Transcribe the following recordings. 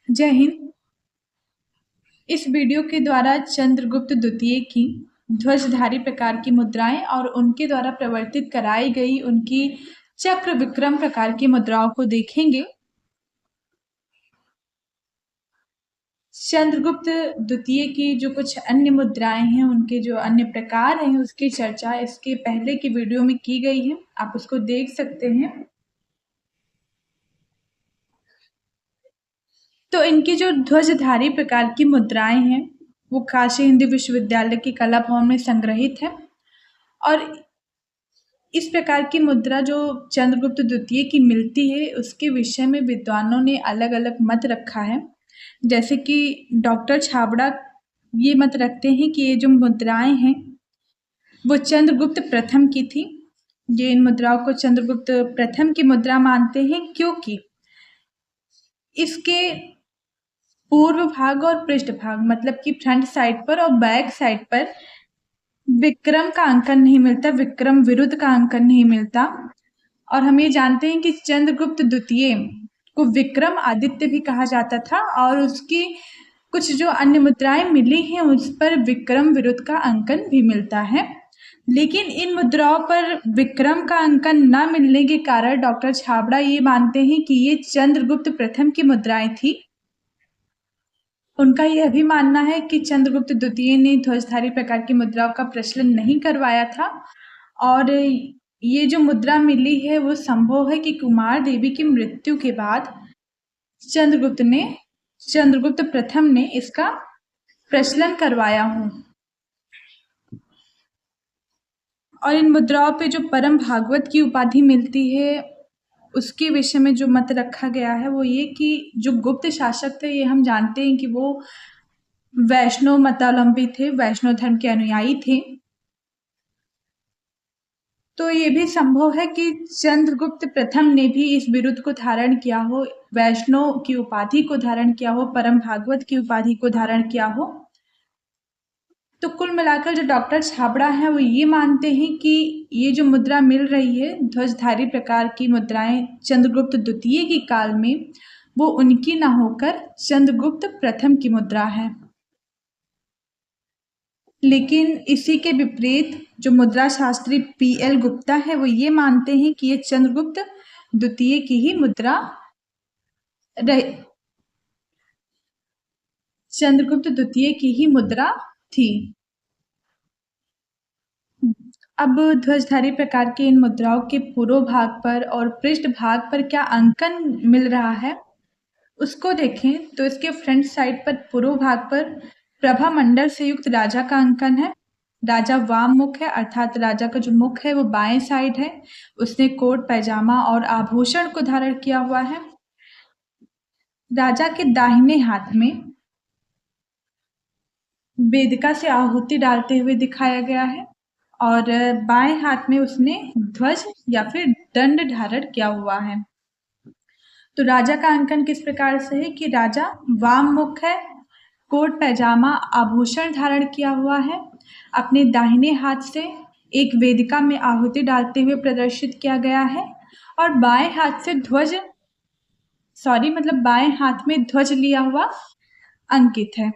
जय हिंद। इस वीडियो के द्वारा चंद्रगुप्त द्वितीय की ध्वजधारी प्रकार की मुद्राएं और उनके द्वारा प्रवर्तित कराई गई उनकी चक्र विक्रम प्रकार की मुद्राओं को देखेंगे। चंद्रगुप्त द्वितीय की जो कुछ अन्य मुद्राएं हैं, उनके जो अन्य प्रकार हैं, उसकी चर्चा इसके पहले की वीडियो में की गई है, आप उसको देख सकते हैं। तो इनकी जो ध्वजधारी प्रकार की मुद्राएं हैं वो काशी हिंदू विश्वविद्यालय की कला भवन में संग्रहित है। और इस प्रकार की मुद्रा जो चंद्रगुप्त द्वितीय की मिलती है, उसके विषय में विद्वानों ने अलग अलग मत रखा है। जैसे कि डॉक्टर छाबड़ा ये मत रखते हैं कि ये जो मुद्राएं हैं वो चंद्रगुप्त प्रथम की थी। ये इन मुद्राओं को चंद्रगुप्त प्रथम की मुद्रा मानते हैं क्योंकि इसके पूर्व भाग और पृष्ठ भाग, मतलब कि फ्रंट साइड पर और बैक साइड पर विक्रम का अंकन नहीं मिलता, विक्रम विरुद्ध का अंकन नहीं मिलता। और हम ये जानते हैं कि चंद्रगुप्त द्वितीय को विक्रम आदित्य भी कहा जाता था और उसकी कुछ जो अन्य मुद्राएं मिली हैं उस पर विक्रम विरुद्ध का अंकन भी मिलता है। लेकिन इन मुद्राओं पर विक्रम का अंकन न मिलने के कारण डॉक्टर छाबड़ा ये मानते हैं कि ये चंद्रगुप्त प्रथम की मुद्राएं थी। उनका यह भी मानना है कि चंद्रगुप्त द्वितीय ने ध्वजधारी प्रकार की मुद्राओं का प्रचलन नहीं करवाया था और ये जो मुद्रा मिली है वो संभव है कि कुमार देवी की मृत्यु के बाद चंद्रगुप्त प्रथम ने इसका प्रचलन करवाया हो। और इन मुद्राओं पे जो परम भागवत की उपाधि मिलती है उसके विषय में जो मत रखा गया है वो ये कि जो गुप्त शासक थे, ये हम जानते हैं कि वो वैष्णव मतावलंबी थे, वैष्णव धर्म के अनुयायी थे। तो ये भी संभव है कि चंद्रगुप्त प्रथम ने भी इस बिरुद को धारण किया हो, वैष्णव की उपाधि को धारण किया हो, परम भागवत की उपाधि को धारण किया हो। तो कुल मिलाकर जो डॉक्टर छाबड़ा है वो ये मानते हैं कि ये जो मुद्रा मिल रही है, ध्वजधारी प्रकार की मुद्राएं चंद्रगुप्त द्वितीय के काल में, वो उनकी ना होकर चंद्रगुप्त प्रथम की मुद्रा है। लेकिन इसी के विपरीत जो मुद्रा शास्त्री पीएल गुप्ता है वो ये मानते हैं कि ये चंद्रगुप्त द्वितीय की ही मुद्रा चंद्रगुप्त द्वितीय की ही मुद्रा थी। अब ध्वजधारी प्रकार की इन मुद्राओं के पूर्व भाग पर और पृष्ठ भाग पर क्या अंकन मिल रहा है उसको देखें तो इसके फ्रंट साइड पर पूर्व भाग पर प्रभा मंडल से युक्त राजा का अंकन है। राजा वाम मुख है, अर्थात राजा का जो मुख है वो बाएं साइड है। उसने कोट पैजामा और आभूषण को धारण किया हुआ है। राजा के दाहिने हाथ में वेदिका से आहुति डालते हुए दिखाया गया है और बाएं हाथ में उसने ध्वज या फिर दंड धारण किया हुआ है। तो राजा का अंकन किस प्रकार से है कि राजा वाम मुख है, कोट पैजामा आभूषण धारण किया हुआ है, अपने दाहिने हाथ से एक वेदिका में आहुति डालते हुए प्रदर्शित किया गया है और बाएं हाथ से बाएं हाथ में ध्वज लिया हुआ अंकित है।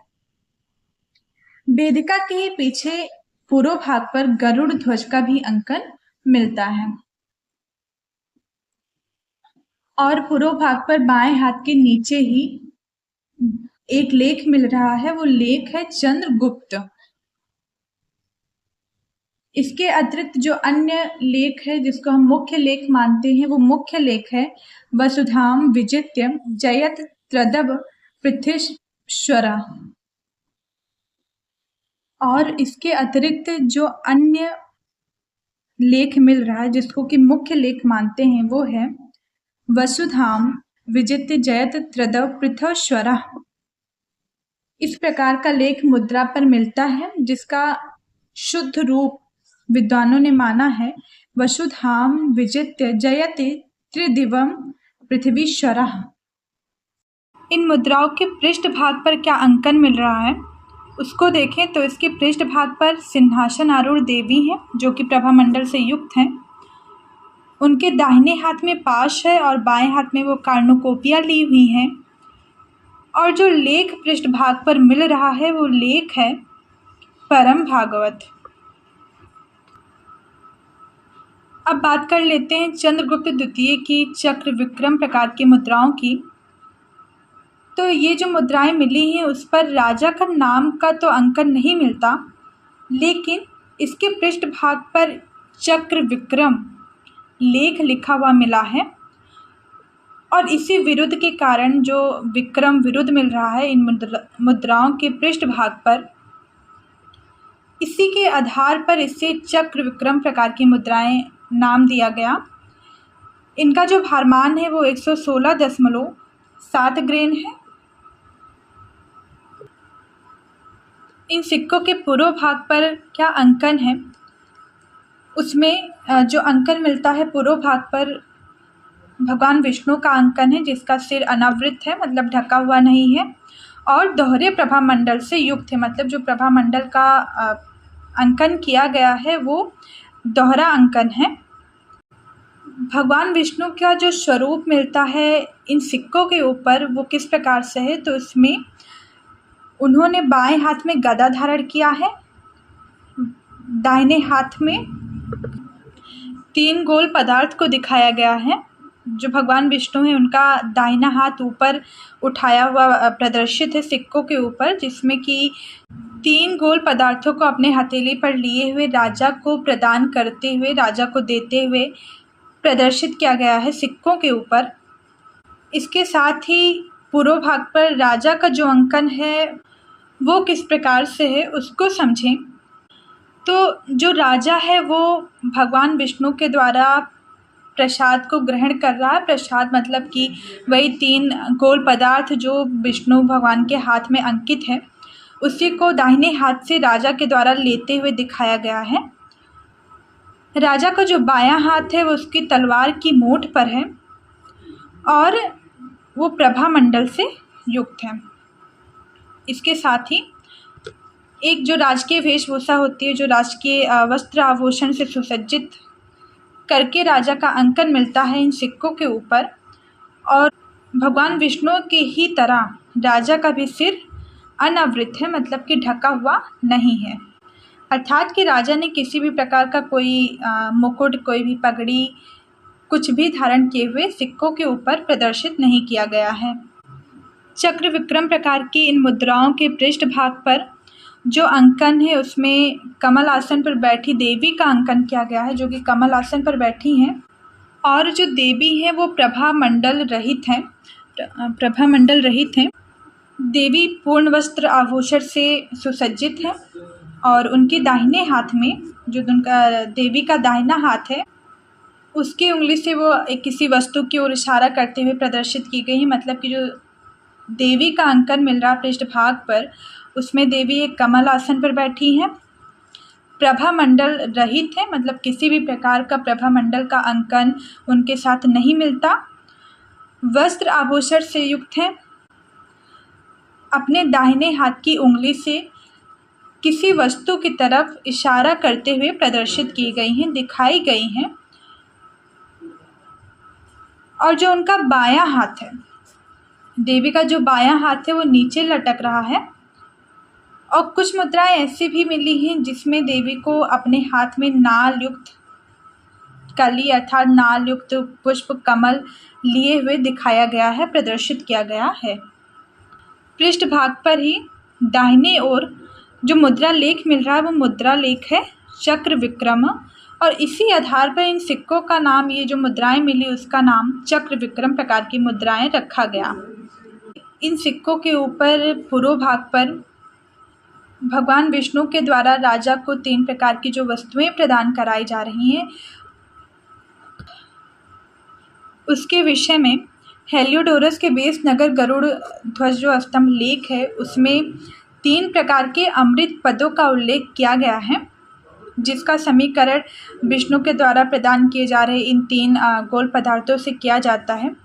वेदिका के ही पीछे पूर्व भाग पर गरुड़ ध्वज का भी अंकन मिलता है और पूर्व भाग पर बाएं हाथ के नीचे ही एक लेख मिल रहा है, वो लेख है चंद्रगुप्त। इसके अतिरिक्त जो अन्य लेख है जिसको हम मुख्य लेख मानते हैं वो मुख्य लेख है वसुधाम विजित्य जयत त्रदव पृथ्वीश्वरा। और इसके अतिरिक्त जो अन्य लेख मिल रहा है जिसको कि मुख्य लेख मानते हैं वो है वसुधाम विजित्य जयत त्रदव पृथ्वीश्वरा। इस प्रकार का लेख मुद्रा पर मिलता है जिसका शुद्ध रूप विद्वानों ने माना है वसुधाम विजित्य जयते त्रिदिवम पृथ्वीश्वरः। इन मुद्राओं के पृष्ठ भाग पर क्या अंकन मिल रहा है उसको देखें तो इसके पृष्ठ भाग पर सिंहासन आरूढ़ देवी हैं जो कि प्रभामंडल से युक्त हैं। उनके दाहिने हाथ में पाश है और बाएं हाथ में वो कार्नुकोपिया ली हुई हैं। और जो लेख पृष्ठभाग पर मिल रहा है वो लेख है परम भागवत। अब बात कर लेते हैं चंद्रगुप्त द्वितीय की चक्र विक्रम प्रकार की मुद्राओं की। तो ये जो मुद्राएं मिली हैं उस पर राजा का नाम का तो अंकन नहीं मिलता, लेकिन इसके पृष्ठभाग पर चक्र विक्रम लेख लिखा हुआ मिला है। और इसी विरुद्ध के कारण जो विक्रम विरुद्ध मिल रहा है इन मुद्राओं के पृष्ठभाग पर, इसी के आधार पर इसे चक्र विक्रम प्रकार की मुद्राएं नाम दिया गया। इनका जो भारमान है वो 116.7 ग्रेन है। इन सिक्कों के पूर्व भाग पर क्या अंकन है, उसमें जो अंकन मिलता है पूर्व भाग पर भगवान विष्णु का अंकन है, जिसका सिर अनावृत है, मतलब ढका हुआ नहीं है, और दोहरे प्रभा मंडल से युक्त है, मतलब जो प्रभा मंडल का अंकन किया गया है वो दोहरा अंकन है। भगवान विष्णु का जो स्वरूप मिलता है इन सिक्कों के ऊपर वो किस प्रकार से है, तो इसमें उन्होंने बाएं हाथ में गदा धारण किया है, दाहिने हाथ में 3 गोल पदार्थ को दिखाया गया है। जो भगवान विष्णु है उनका दाहिना हाथ ऊपर उठाया हुआ प्रदर्शित है सिक्कों के ऊपर, जिसमें कि 3 गोल पदार्थों को अपने हथेली पर लिए हुए राजा को प्रदान करते हुए, राजा को देते हुए प्रदर्शित किया गया है सिक्कों के ऊपर। इसके साथ ही पूर्व भाग पर राजा का जो अंकन है वो किस प्रकार से है उसको समझें। तो जो राजा है वो भगवान विष्णु के द्वारा प्रसाद को ग्रहण कर रहा है। प्रसाद मतलब कि वही 3 गोल पदार्थ जो विष्णु भगवान के हाथ में अंकित है, उसी को दाहिने हाथ से राजा के द्वारा लेते हुए दिखाया गया है। राजा का जो बायां हाथ है वो उसकी तलवार की मोट पर है और वो प्रभा मंडल से युक्त है। इसके साथ ही एक जो राजकीय वेशभूषा होती है, जो राजकीय वस्त्र आभूषण से सुसज्जित करके राजा का अंकन मिलता है इन सिक्कों के ऊपर। और भगवान विष्णु के ही तरह राजा का भी सिर अनावृत है, मतलब कि ढका हुआ नहीं है, अर्थात कि राजा ने किसी भी प्रकार का कोई मुकुट, कोई भी पगड़ी, कुछ भी धारण किए हुए सिक्कों के ऊपर प्रदर्शित नहीं किया गया है। चक्र विक्रम प्रकार की इन मुद्राओं के पृष्ठभाग पर जो अंकन है उसमें कमल आसन पर बैठी देवी का अंकन किया गया है, जो कि कमल आसन पर बैठी हैं। और जो देवी है वो प्रभा मंडल रहित हैं, प्रभा मंडल रहित हैं। देवी पूर्ण वस्त्र आभूषण से सुसज्जित है और उनके दाहिने हाथ में, जो उनका देवी का दाहिना हाथ है, उसकी उंगली से वो एक किसी वस्तु की ओर इशारा करते हुए प्रदर्शित की गई है। मतलब कि जो देवी का अंकन मिल रहा पृष्ठभाग पर, उसमें देवी एक कमल आसन पर बैठी हैं, प्रभा मंडल रहित है, मतलब किसी भी प्रकार का प्रभा मंडल का अंकन उनके साथ नहीं मिलता, वस्त्र आभूषण से युक्त हैं, अपने दाहिने हाथ की उंगली से किसी वस्तु की तरफ इशारा करते हुए प्रदर्शित की गई हैं, दिखाई गई हैं। और जो उनका बायां हाथ है, देवी का जो बायां हाथ है वो नीचे लटक रहा है। और कुछ मुद्राएं ऐसी भी मिली हैं जिसमें देवी को अपने हाथ में नाल युक्त कली अर्थात नाल युक्त पुष्प कमल लिए हुए दिखाया गया है, प्रदर्शित किया गया है। पृष्ठभाग पर ही दाहिने ओर जो मुद्रा लेख मिल रहा है वो मुद्रा लेख है चक्र विक्रम, और इसी आधार पर इन सिक्कों का नाम, ये जो मुद्राएं मिली उसका नाम चक्र विक्रम प्रकार की मुद्राएं रखा गया। इन सिक्कों के ऊपर पूर्व भाग पर भगवान विष्णु के द्वारा राजा को 3 प्रकार की जो वस्तुएं प्रदान कराई जा रही हैं उसके विषय में हेलियोडोरस के बेस नगर गरुड़ ध्वज जो स्तंभ लेख है उसमें 3 प्रकार के अमृत पदों का उल्लेख किया गया है, जिसका समीकरण विष्णु के द्वारा प्रदान किए जा रहे इन 3 गोल पदार्थों से किया जाता है,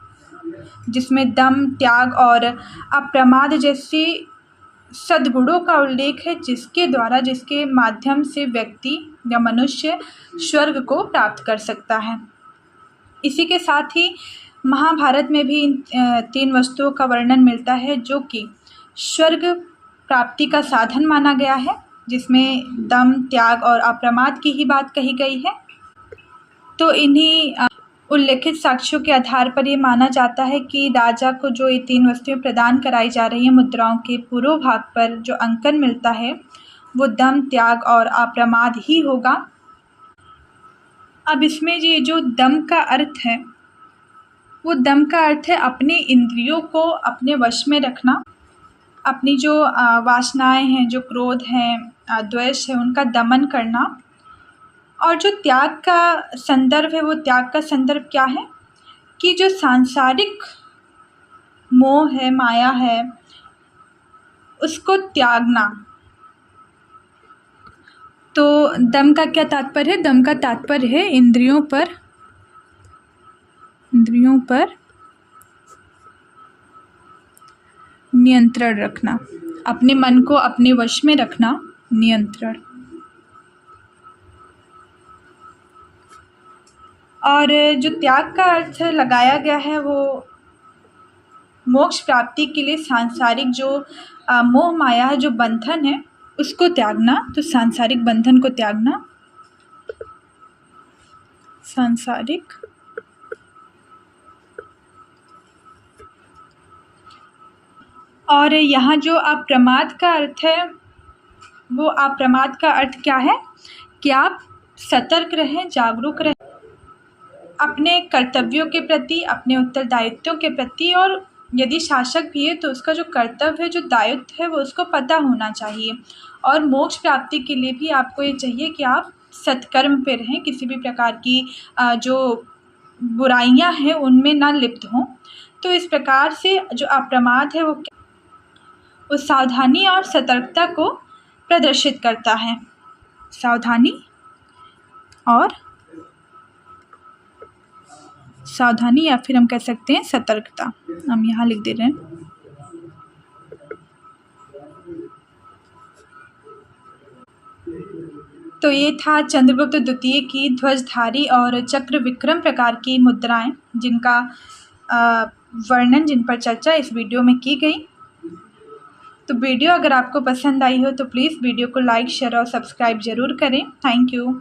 जिसमें दम, त्याग और अप्रमाद जैसी सद्गुणों का उल्लेख है, जिसके माध्यम से व्यक्ति या मनुष्य स्वर्ग को प्राप्त कर सकता है। इसी के साथ ही महाभारत में भी इन 3 वस्तुओं का वर्णन मिलता है जो कि स्वर्ग प्राप्ति का साधन माना गया है, जिसमें दम, त्याग और अप्रमाद की ही बात कही गई है। तो इन्हीं उल्लेखित साक्ष्यों के आधार पर ये माना जाता है कि राजा को जो ये 3 वस्तुएं प्रदान कराई जा रही हैं, मुद्राओं के पूर्व भाग पर जो अंकन मिलता है वो दम, त्याग और अप्रमाद ही होगा। अब इसमें ये जो दम का अर्थ है, वो दम का अर्थ है अपने इंद्रियों को अपने वश में रखना, अपनी जो वासनाएं हैं, जो क्रोध हैं, द्वेष है, उनका दमन करना। और जो त्याग का संदर्भ है, वो त्याग का संदर्भ क्या है कि जो सांसारिक मोह है, माया है, उसको त्यागना। तो दम का क्या तात्पर्य है? दम का तात्पर्य है इंद्रियों पर नियंत्रण रखना, अपने मन को अपने वश में रखना, नियंत्रण। और जो त्याग का अर्थ लगाया गया है वो मोक्ष प्राप्ति के लिए सांसारिक जो मोह माया है, जो बंधन है, उसको त्यागना। तो सांसारिक बंधन को त्यागना, सांसारिक। और यहाँ जो अप्रमाद का अर्थ है, वो अप्रमाद का अर्थ क्या है कि आप सतर्क रहें, जागरूक रहें अपने कर्तव्यों के प्रति, अपने उत्तरदायित्वों के प्रति। और यदि शासक भी है तो उसका जो कर्तव्य है, जो दायित्व है, वो उसको पता होना चाहिए। और मोक्ष प्राप्ति के लिए भी आपको ये चाहिए कि आप सत्कर्म पे रहें, किसी भी प्रकार की जो बुराइयां हैं उनमें ना लिप्त हों। तो इस प्रकार से जो अप्रमाद है वो सावधानी और सतर्कता को प्रदर्शित करता है। सावधानी या फिर हम कह सकते हैं सतर्कता, हम यहाँ लिख दे रहे हैं। तो ये था चंद्रगुप्त द्वितीय की ध्वजधारी और चक्र विक्रम प्रकार की मुद्राएं, जिनका वर्णन, जिन पर चर्चा इस वीडियो में की गई। तो वीडियो अगर आपको पसंद आई हो तो प्लीज़ वीडियो को लाइक, शेयर और सब्सक्राइब ज़रूर करें। Thank you.